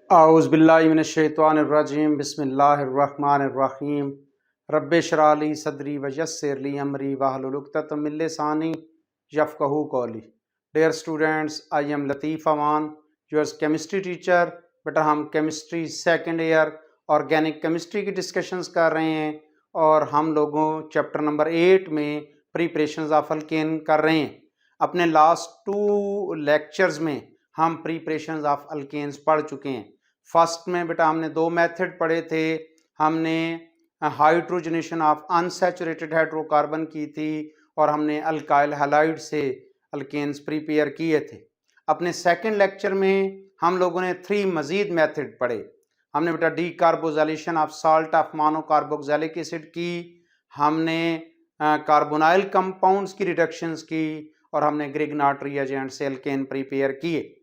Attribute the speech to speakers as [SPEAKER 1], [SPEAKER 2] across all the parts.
[SPEAKER 1] औज़ुबिल्लाहिमिनश्शैतानिर्रजीम बिस्मिल्लाहिर्रहमानिर्रहीम रब्बि इश्रह ली सदरी व यस्सिर ली अमरी वहलुल उक़दतम मिन लिसानी यफ़क़हू क़ौली। Dear students, I am Latif Aman, yours chemistry teacher. बेटा हम chemistry second year organic chemistry की डिस्कशंस कर रहे हैं और हम लोगों चैप्टर नंबर 8 में प्रिपरेशंस ऑफ अल्केन कर रहे हैं। अपने लास्ट 2 लेक्चर्स में हम प्रिपरेशंस ऑफ अल्केन्स पढ़ चुके हैं। फर्स्ट में बेटा हमने 2 मेथड पढ़े थे। हमने हाइड्रोजनेशन ऑफ अनसैचुरेटेड हाइड्रोकार्बन की थी और हमने अल्काइल हैलाइड से अल्केन्स प्रिपेयर किए थे। अपने सेकंड लेक्चर में हम लोगों ने 3 मजीद मेथड पढ़े। हमने बेटा decarboxylation of salt of monocarboxylic acid की, हमने कार्बोनाइल कंपाउंड्स की रिडक्शंस की और हमने ग्रिग्नार्ड रिएजेंट से अल्केन प्रिपेयर किए।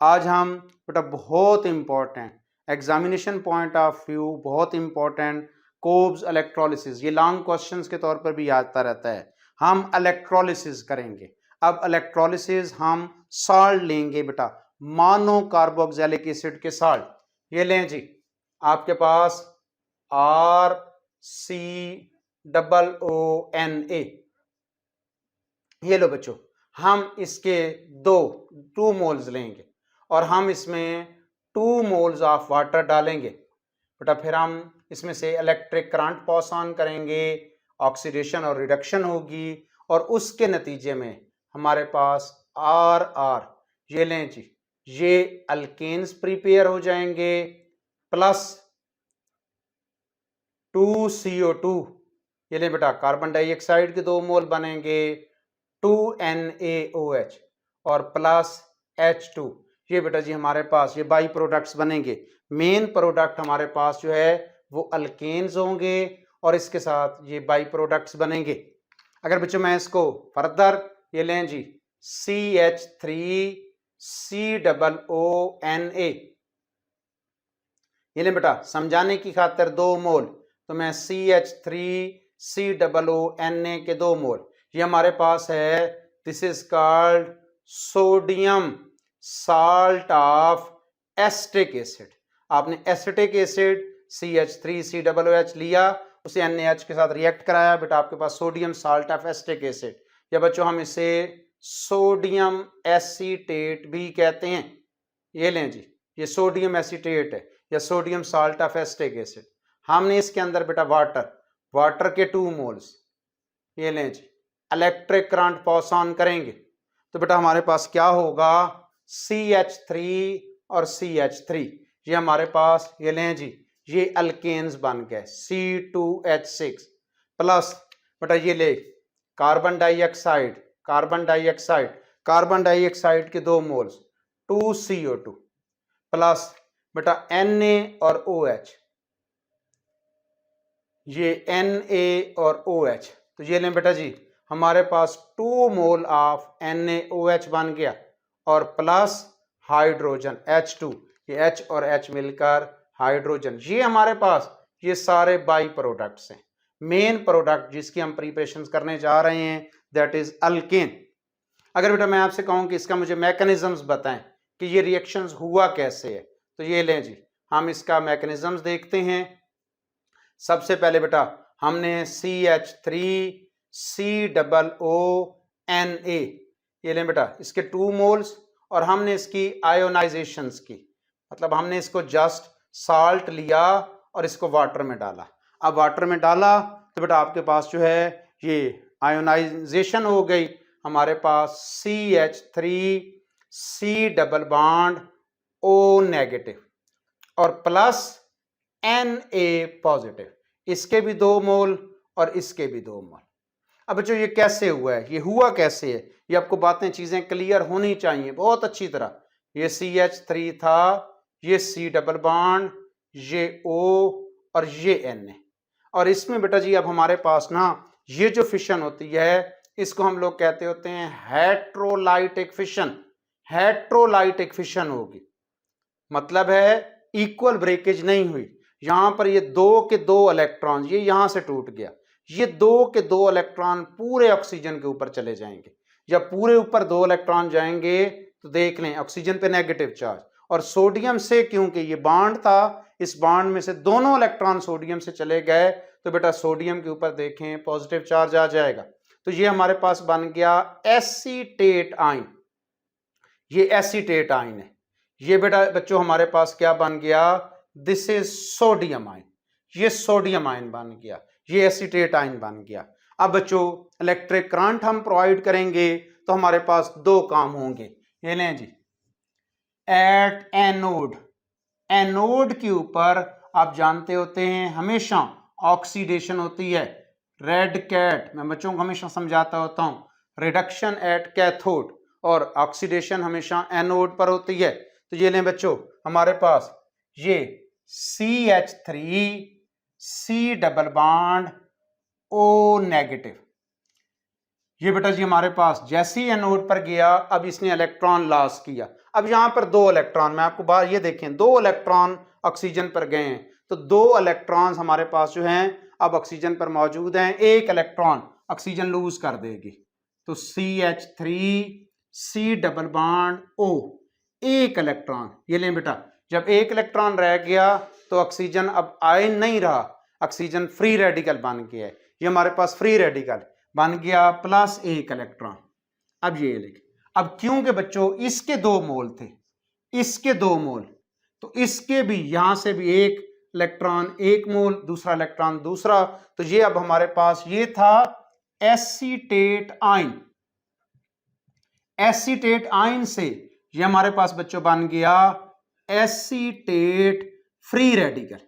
[SPEAKER 1] आज हम बेटा बहुत important examination point of view, बहुत इंपॉर्टेंट कोब्स इलेक्ट्रोलिसिस, ये लॉन्ग क्वेश्चंस के तौर पर भी आता रहता है। हम इलेक्ट्रोलिसिस करेंगे। अब इलेक्ट्रोलिसिस हम साल्ट लेंगे बेटा, मोनो कार्बोक्सिलिक एसिड के साल्ट। ये लें जी, आपके पास RCOONA, ये लो बच्चों। हम इसके 2 मोल्स लेंगे और हम इसमें 2 मोल्स ऑफ वाटर डालेंगे बेटा। फिर हम इसमें से इलेक्ट्रिक करंट पास ऑन करेंगे, ऑक्सीडेशन और रिडक्शन होगी और उसके नतीजे में हमारे पास RR, ये लें जी, ये अल्केन्स प्रिपेयर हो जाएंगे प्लस 2CO2, ये लें बेटा कार्बन डाइऑक्साइड के 2 मोल बनेंगे 2NaOH और प्लस H2, ये बेटा जी हमारे पास ये बाई प्रोडक्ट्स बनेंगे। मेन प्रोडक्ट हमारे पास जो है वो अल्केन्स होंगे और इसके साथ ये बाई प्रोडक्ट्स बनेंगे। अगर बच्चों मैं इसको फर्दर, ये लें जी CH3COONA, ये लें बेटा समझाने की खातिर 2 मोल, तो मैं CH3COONA के 2 मोल, ये हमारे पास है, this is called sodium salt of acetic acid. आपने एसिटिक एसिड CH3COOH लिया, उसे NaH के साथ रिएक्ट कराया बेटा, आपके पास sodium salt of acetic acid, या बच्चों हम इसे सोडियम एसीटेट भी कहते हैं। ये लें जी, ये सोडियम एसीटेट है या sodium salt of acetic acid. हमने इसके अंदर बेटा वाटर के 2 मोल्स, ये लें जी, इलेक्ट्रिक करंट पास ऑन करेंगे तो बेटा हमारे पास क्या होगा, CH3 और CH3, ये हमारे पास, ये लें जी, ये अल्केन्स बन गए C2H6 प्लस बेटा ये ले कार्बन डाइऑक्साइड के 2 मोल्स 2CO2 प्लस बेटा Na और OH, ये Na और OH, तो ये लें बेटा जी हमारे पास 2 मोल ऑफ NaOH बन गया और प्लस हाइड्रोजन H2, ये H और H मिलकर हाइड्रोजन। ये हमारे पास ये सारे बाई प्रोडक्ट्स हैं। मेन प्रोडक्ट जिसकी हम प्रिपरेशन करने जा रहे हैं दैट इज अल्केन। अगर बेटा मैं आपसे कहूं कि इसका मुझे मैकेनिज्म्स बताएं कि ये रिएक्शंस हुआ कैसे है, तो ये लें जी, हम इसका मैकेनिज्म्स देखते हैं। सबसे पहले बेटा हमने CH3COONA, ये लें बेटा, इसके 2 मोल्स और हमने इसकी आयोनाइजेशंस की, मतलब हमने इसको जस्ट साल्ट लिया और इसको वाटर में डाला। अब वाटर में डाला तो बेटा आपके पास जो है ये आयोनाइजेशन हो गई, हमारे पास CH3C double bond O negative और प्लस Na पॉजिटिव, इसके भी 2 मोल और इसके भी 2 मोल। अब बच्चों ये कैसे हुआ है, ये हुआ कैसे है, ये आपको बातें चीजें क्लियर होनी चाहिए बहुत अच्छी तरह। ये CH3 था, ये C डबल बॉन्ड, ये O और ये Na, और इसमें बेटा जी अब हमारे पास ना ये जो फिशन होती है इसको हम लोग कहते होते हैं हेट्रोलाइटिक फिशन। हेट्रोलाइटिक फिशन होगी, मतलब है इक्वल ब्रेकेज नहीं हुई। यहां पर ये 2 के 2 इलेक्ट्रॉन ये यहां से टूट गया, ये 2 के 2 इलेक्ट्रॉन पूरे ऑक्सीजन के ऊपर चले जाएंगे। जब पूरे ऊपर 2 इलेक्ट्रॉन जाएंगे तो देख लें ऑक्सीजन पे नेगेटिव चार्ज और सोडियम से क्योंकि ये बॉन्ड था, इस बॉन्ड में से दोनों इलेक्ट्रॉन सोडियम से चले गए तो बेटा सोडियम के ऊपर देखें पॉजिटिव चार्ज आ जाएगा। तो ये हमारे पास बन गया एसीटेट आयन, ये एसीटेट आयन है। ये बेटा बच्चों हमारे पास क्या बन गया, दिस इज सोडियम आयन, ये सोडियम आयन बन गया, ये एसीटेट आयन बन गया। अब बच्चों इलेक्ट्रिक करंट हम प्रोवाइड करेंगे तो हमारे पास दो काम होंगे। ये लें जी, एट एनोड, एनोड के ऊपर आप जानते होते हैं हमेशा ऑक्सीडेशन होती है, रेड कैट मैं बच्चों को हमेशा समझाता होता हूं, रिडक्शन एट कैथोड, और ऑक्सीडेशन हमेशा एनोड पर होती है। तो ये लें बच्चों हमारे पास ये CH3 C double bond O negative, ये बेटा जी हमारे पास जैसे ही एनोड पर गया अब इसने इलेक्ट्रॉन लॉस किया। अब यहां पर दो इलेक्ट्रॉन, मैं आपको बात ये देखें, दो इलेक्ट्रॉन ऑक्सीजन पर गए हैं तो दो इलेक्ट्रॉन्स हमारे पास जो हैं अब ऑक्सीजन पर मौजूद हैं, एक इलेक्ट्रॉन ऑक्सीजन लूज कर देगी। तो CH3 C double bond O, एक इलेक्ट्रॉन, ये लें बेटा, जब एक इलेक्ट्रॉन रह गया तो ऑक्सीजन अब आयन नहीं रहा, ऑक्सीजन फ्री रेडिकल बन गया है, ये हमारे पास फ्री रेडिकल बन गया प्लस एक इलेक्ट्रॉन। अब ये लिख, अब क्योंकि बच्चों इसके दो मोल थे, इसके दो मोल, तो इसके भी यहां से भी एक इलेक्ट्रॉन एक मोल, दूसरा इलेक्ट्रॉन दूसरा, तो ये अब हमारे पास ये था एसीटेट आयन, एसीटेट आयन से ये हमारे पास बच्चों बन गया एसीटेट फ्री रेडिकल,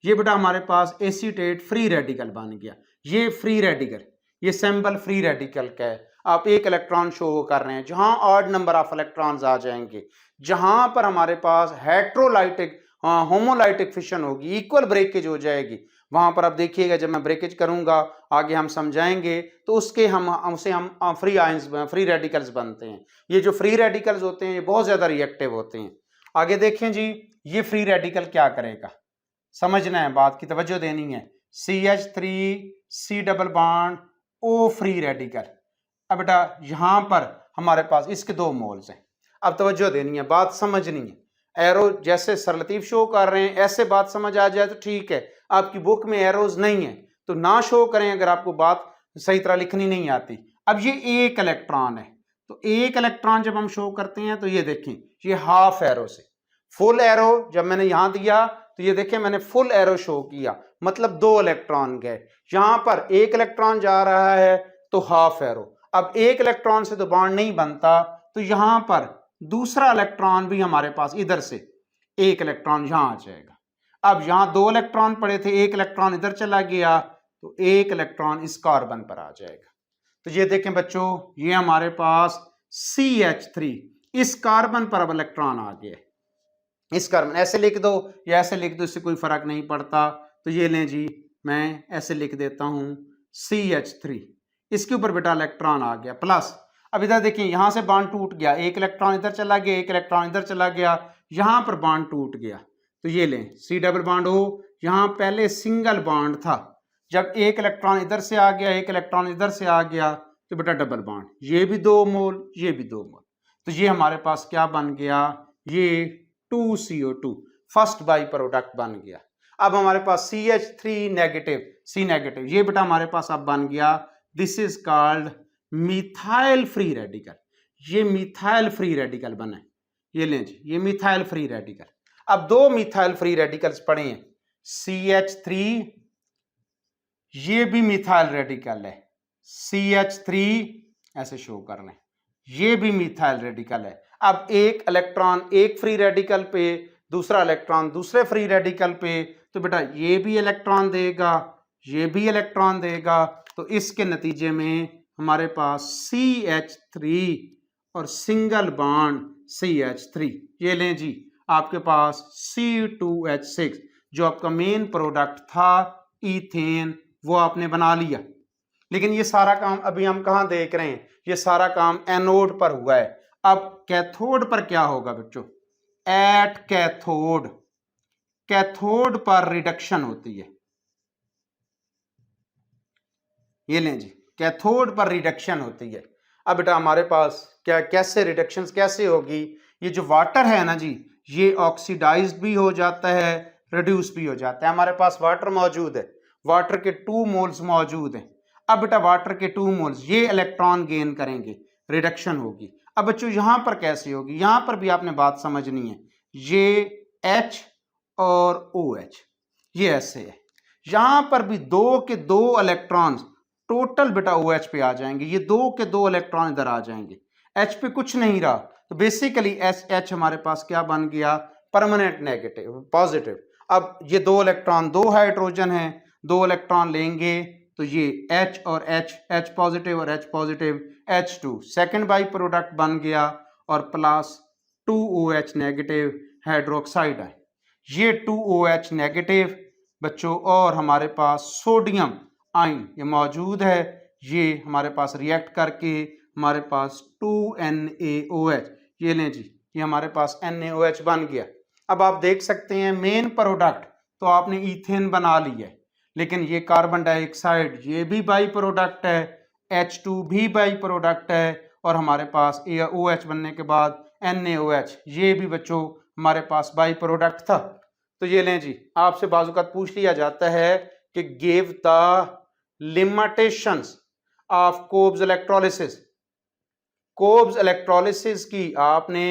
[SPEAKER 1] ये बेटा हमारे पास एसीटेट फ्री रेडिकल बन गया। ये फ्री रेडिकल, ये सैंपल फ्री रेडिकल का है, आप एक इलेक्ट्रॉन शो कर रहे हैं, जहां ऑड नंबर ऑफ इलेक्ट्रॉन्स आ जाएंगे, जहां पर हमारे पास हेट्रोलाइटिक होमोलाइटिक फिशन होगी, इक्वल ब्रेकेज हो जाएगी, वहां पर आप देखिएगा जब मैं ब्रेकेज करूंगा आगे हम समझाएंगे तो उसके हम फ्री आयंस फ्री रेडिकल्स बनते हैं। ये जो फ्री रेडिकल्स होते हैं ये बहुत ज्यादा रिएक्टिव होते हैं। आगे देखें जी, ये फ्री रेडिकल क्या करेगा, समझना है, बात की तवज्जो देनी है। CH3 C double bond O free radical, अब बेटा यहां पर हमारे पास इसके दो मोल्स हैं, अब तवज्जो देनी है, बात समझनी है। एरो जैसे सरलतीफ शो कर रहे हैं ऐसे बात समझ आ जाए तो ठीक है, आपकी बुक में एरोज नहीं है तो ना शो करें अगर आपको बात सही तरह लिखनी नहीं आती। अब ये एक इलेक्ट्रॉन है, तो एक इलेक्ट्रॉन जब हम शो करते हैं तो ये देखें ये हाफ एरो से फुल एरो जब मैंने यहां दिया तो ये देखें मैंने फुल एरो शो किया, मतलब दो इलेक्ट्रॉन गए, यहां पर एक इलेक्ट्रॉन जा रहा है तो हाफ एरो। अब एक इलेक्ट्रॉन से तो बॉन्ड नहीं बनता तो यहां पर दूसरा इलेक्ट्रॉन भी हमारे पास इधर से एक इलेक्ट्रॉन यहां आ जाएगा। अब यहां दो इलेक्ट्रॉन पड़े थे, एक इलेक्ट्रॉन इधर चला गया तो एक इलेक्ट्रॉन इस कार्बन पर आ जाएगा। तो ये देखें बच्चों ये हमारे पास CH3, इस कार्बन पर अब इलेक्ट्रॉन आ गया, इस कार्बन, ऐसे लिख दो या ऐसे लिख दो इससे कोई फर्क नहीं पड़ता। तो ये लें जी मैं ऐसे लिख देता हूं CH3, इसके ऊपर बेटा इलेक्ट्रॉन आ गया प्लस। अब इधर देखिए यहां से बॉन्ड टूट गया, एक इलेक्ट्रॉन इधर चला गया, एक इलेक्ट्रॉन इधर चला गया, यहां पर बॉन्ड टूट गया। तो ये लें C डबल बॉन्ड O, यहां पहले सिंगल बॉन्ड था, जब एक इलेक्ट्रॉन इधर से आ गया एक इलेक्ट्रॉन इधर से आ गया तो बेटा डबल बॉन्ड, ये भी दो मोल ये भी दो मोल, तो ये हमारे पास क्या बन गया, ये 2CO2 फर्स्ट बाई प्रोडक्ट बन गया। अब हमारे पास CH3 नेगेटिव C नेगेटिव, ये बेटा हमारे पास अब बन गया, this is called methyl free radical, ये मिथाइल फ्री रेडिकल बना है। ये लें जी ये मिथाइल फ्री रेडिकल। अब दो मिथाइल फ्री रेडिकल्स पड़े हैं, CH3 ये भी मिथाइल रेडिकल है, CH3 ऐसे शो कर लें ये भी मिथाइल रेडिकल है। अब एक इलेक्ट्रॉन एक फ्री रेडिकल पे, दूसरा इलेक्ट्रॉन दूसरे फ्री रेडिकल पे, तो बेटा ये भी इलेक्ट्रॉन देगा ये भी इलेक्ट्रॉन देगा, तो इसके नतीजे में हमारे पास CH3 और सिंगल बॉन्ड CH3। ये लें जी आपके पास C2H6 जो आपका मेन प्रोडक्ट था ईथेन, वो आपने बना लिया। लेकिन ये सारा काम अभी हम कहाँ देख रहे हैं, ये सारा काम एनोड पर हुआ है। अब कैथोड पर क्या होगा बच्चों, एट कैथोड, कैथोड पर रिडक्शन होती है। ये लें जी कैथोड पर रिडक्शन होती है। अब बेटा हमारे पास क्या कैसे रिडक्शन कैसे होगी, ये जो वाटर है ना जी ये ऑक्सीडाइज्ड भी हो जाता है, रिड्यूस भी हो जाता है। हमारे पास वाटर मौजूद है, वाटर के 2 मोल्स मौजूद हैं। अब बेटा वाटर के 2 मोल्स ये इलेक्ट्रॉन गेन करेंगे, रिडक्शन होगी। अब बच्चों यहां पर कैसे होगी, यहां पर भी आपने बात समझनी है। ये H और OH ये ऐसे है, यहां पर भी 2 के 2 इलेक्ट्रॉन्स टोटल बेटा OH पे आ जाएंगे। ये 2 के 2 इलेक्ट्रॉन इधर आ जाएंगे, H पे कुछ नहीं रहा, तो बेसिकली H हमारे पास क्या बन गया, परमानेंट नेगेटिव पॉजिटिव। अब ये 2 इलेक्ट्रॉन, 2 हाइड्रोजन हैं, 2 इलेक्ट्रॉन लेंगे तो ये H और H पॉजिटिव और H positive, H2 second by product बन गया और प्लस 2OH नेगेटिव हाइड्रोक्साइड है। ये 2OH नेगेटिव बच्चों, और हमारे पास सोडियम आयन ये मौजूद है, ये हमारे पास रिएक्ट करके हमारे पास 2NaOH, ये लें जी, ये हमारे पास NaOH बन गया। अब आप देख सकते हैं मेन प्रोडक्ट तो आपने ईथेन बना लिया है, लेकिन ये कार्बन डाइऑक्साइड ये भी बाई प्रोडक्ट है, H2 भी बाई प्रोडक्ट है, और हमारे पास OH बनने के बाद NaOH ये भी बच्चों हमारे पास बाई प्रोडक्ट था। तो ये लें जी, आपसे बाजुकात पूछ लिया जाता है कि give the limitations of Kolbe's electrolysis. Kolbe's electrolysis की आपने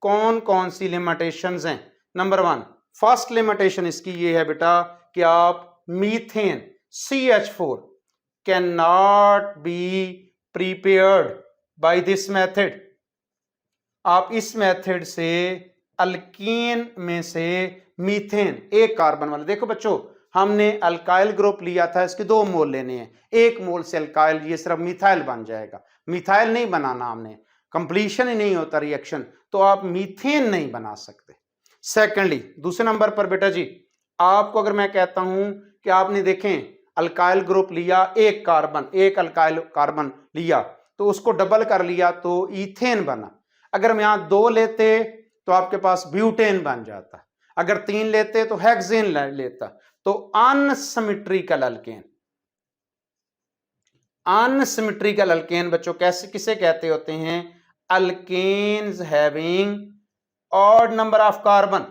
[SPEAKER 1] कौन कौन सी लिमिटेशंस हैं। नंबर 1 फर्स्ट लिमिटेशन इसकी ये है बेटा कि आप methane CH4 can not be prepared by this method. आप इस मेथड से अल्कीन में से मीथेन एक कार्बन वाला, देखो बच्चों हमने अल्काइल ग्रुप लिया था, इसके 2 मोल लेने हैं, 1 मोल से अल्काइल ये सिर्फ मिथाइल बन जाएगा, मिथाइल नहीं बनाना हमने, कंप्लीशन ही नहीं होता रिएक्शन, तो आप मीथेन नहीं बना सकते। सेकेंडली दूसरे नंबर पर बेटा जी, आपको अगर मैं कहता हूं कि आपने देखें अल्काइल ग्रुप लिया, एक कार्बन, एक अल्काइल कार्बन लिया तो उसको डबल कर लिया तो ईथेन बना। अगर हम यहां 2 लेते तो आपके पास ब्यूटेन बन जाता, अगर 3 लेते तो हेक्सेन लेता। तो अनसिमेट्रिकल अल्केन, अनसिमेट्रिकल अल्केन बच्चों कैसे किसे कहते होते हैं, alkenes having odd number of carbon.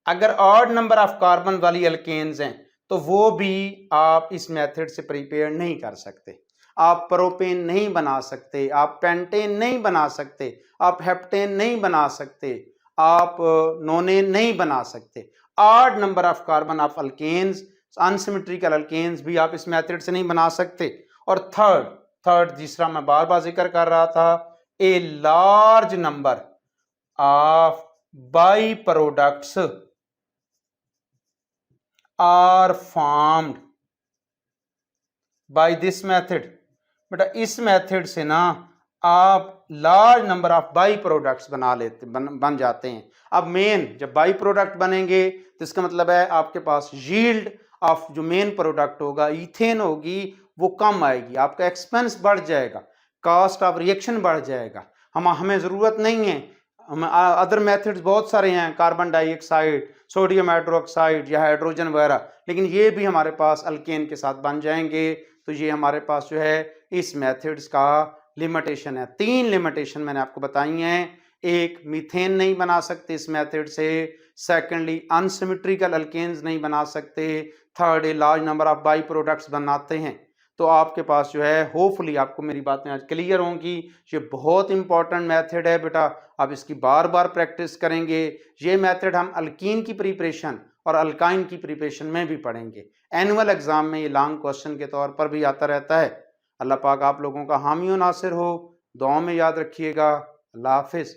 [SPEAKER 1] अगर ऑड नंबर ऑफ कार्बन वाली अल्केन्स हैं तो वो भी आप इस मेथड से प्रिपेयर नहीं कर सकते। आप प्रोपेन नहीं बना सकते, आप पेंटेन नहीं बना सकते, आप हेप्टेन नहीं बना सकते, आप नोनेन नहीं बना सकते। Odd number of carbon of alkenes, unsymmetrical alkenes भी आप इस मेथड से नहीं बना सकते। और थर्ड तीसरा मैं बार बार जिक्र कर रहा था, a large number of by products are formed by this method. बेटा इस मेथड से ना आप large number of by products बन जाते हैं। अब मेन जब बाई प्रोडक्ट बनेंगे तो इसका मतलब है आपके पास यील्ड ऑफ जो मेन प्रोडक्ट होगा ईथेन होगी वो कम आएगी, आपका एक्सपेंस बढ़ जाएगा, कॉस्ट ऑफ रिएक्शन बढ़ जाएगा। हमें ज़रूरत नहीं है, अदर मेथड्स बहुत सारे हैं, कार्बन डाइऑक्साइड, सोडियम हाइड्रोक्साइड या हाइड्रोजन वगैरह, लेकिन ये भी हमारे पास अल्केन के साथ बन जाएंगे। तो ये हमारे पास जो है इस मेथड्स का लिमिटेशन है। 3 लिमिटेशन मैंने आपको बताई हैं, एक मीथेन नहीं बना सकते इस मेथड से, सेकेंडली अनसिमेट्रिकल अल्केन्स नहीं बना सकते, third A large number of by products बनाते हैं। तो आपके पास जो है होपफुली आपको मेरी बातें आज क्लियर होंगी। ये बहुत इंपॉर्टेंट मेथड है बेटा, आप इसकी बार बार प्रैक्टिस करेंगे। ये मेथड हम अल्कीन की प्रिपरेशन और अल्काइन की प्रिपरेशन में भी पढ़ेंगे। एनुअल एग्जाम में ये लॉन्ग क्वेश्चन के तौर पर भी आता रहता है। अल्लाह पाक आप लोगों का हामी और नासिर हो, दुआओं में याद रखिएगा। अल्लाह हाफिज़।